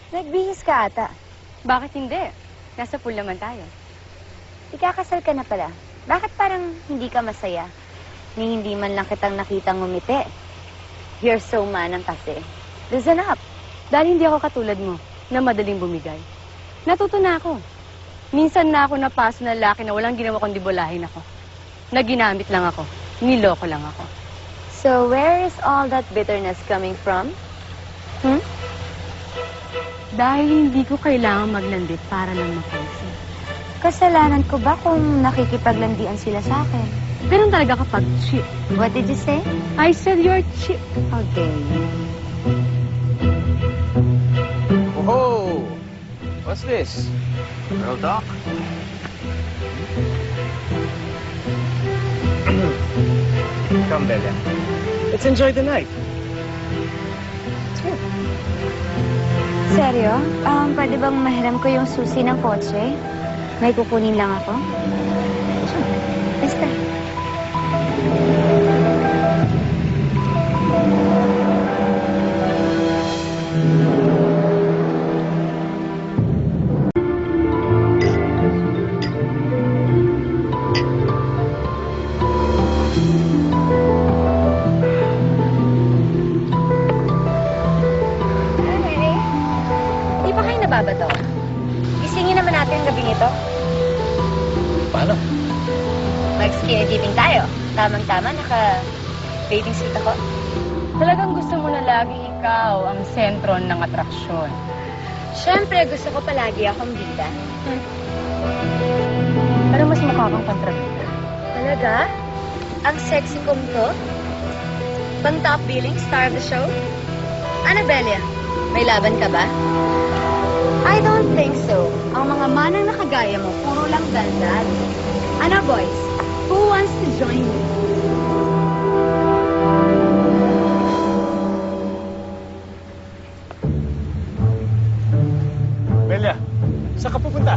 Nagbihis ka ata. Bakit hindi? Nasa pool naman tayo. Ikakasal ka na pala. Bakit parang hindi ka masaya? Ni hindi man lang kitang nakitang ngumiti. You're so manang kasi. Listen up. Dahil hindi ako katulad mo, na madaling bumigay. Natuto na ako. Minsan na ako napaso na lalaki na walang ginawa kundi bolahin ako. Naginamit lang ako. Niloko lang ako. So where is all that bitterness coming from? Dahil hindi ko kailangan maglandi para lang mapansin. Kasalanan ko ba kung nakikipaglandian sila sa akin? Ganun talaga kapag cheap. What did you say? I said you're cheap. Okay. Whoa! What's this? Real talk? Come, Bella. Let's enjoy the night. Seryo? Pwede bang mahiram ko yung susi ng kotse? May kukunin lang ako? Basta. Babato. Gisingin naman natin ang gabing ito. Paano? Mag-skinny dipping tayo. Tamang-tama, naka-bathing suit ako. Talagang gusto mo na laging ikaw ang sentro ng atraksyon. Siyempre, gusto ko palagi akong bida. Pero mas mukha kang kontrabida. Talaga? Ang sexy kong to? Pang top billing, star of the show? Annabella, may laban ka ba? I don't think so. Ang mga manang nakagaya mo, puro lang daldal. Ano, boys? Who wants to join me? Bella, saan ka pupunta?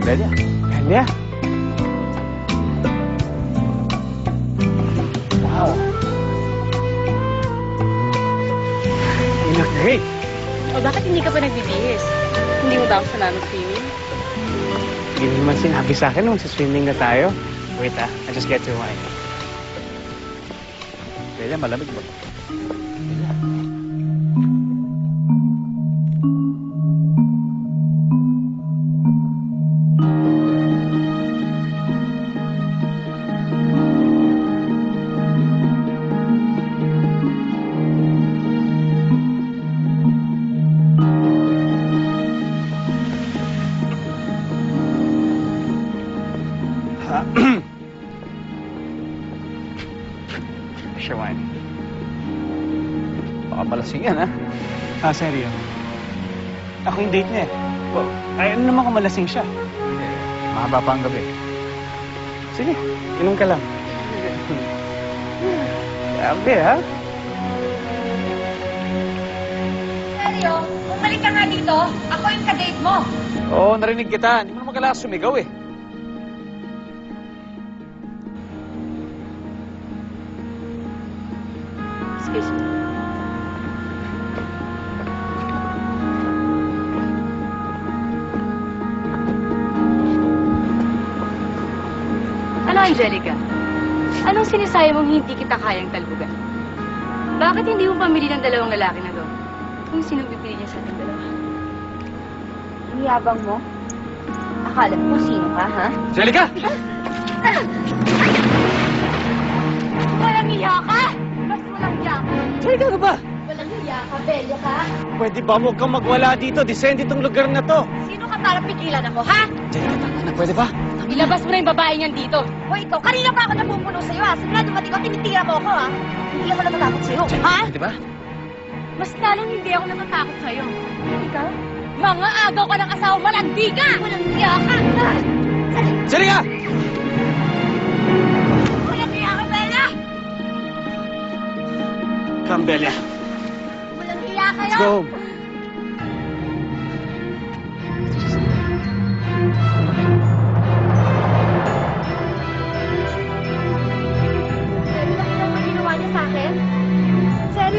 Bella? Bella? Wow. You look great. O bakit hindi ka pa nagbibihis? Hindi mo ba ako sumama swimming? Hindi naman sinabi sa akin nung swimming na tayo. Wait I just get to wine. Bella, malamig ba? Sure wine. Baka malasing yan, ha? Seryo? Ako yung date niya, eh. Well, ay, ano naman kung malasing siya? Mahaba pa ang gabi. Sige, inom ka lang. Grabe, ha? Seryo? Bumalik ka nga dito. Ako yung ka-date mo. Oo, narinig kita. Hindi mo naman kailangan sumigaw, eh. Excuse me. Ano, Angelica? Anong sinasabi mong hindi kita kayang talbugan? Bakit hindi mo pamili ng dalawang lalaki na doon? Kung sinong pipili niya sa ating dalawa? Ang yabang mo. Akala mo sino ka, ha? Angelica! Walang iya ka! Mas walang iya ka! Angelica, ano ba? Walang iya ka, belyo ka! Pwede ba huwag kang magwala dito? Descend itong lugar na to. Sino ka para pigilan ako, ha? Angelica, tama na. Pwede ba? Ilabas mo na yung babae niyan dito. O ikaw, kanina pa ako napupuno sa'yo, ha? Simula dumating ako, tinitira mo ako, ha? Hindi ako natatakot sa'yo, ha? Pwede ba? Mas lalong hindi ako natatakot sa'yo. Ikaw? Mga agaw ka ng asawa, malandi ka! Walang iya ka! Angelica! Walang iya ka, Bella! Come, Bella. Walang iya kayo! Let's go home.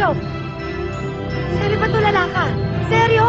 Seryo! Seryo ba tulala ka? Seryo!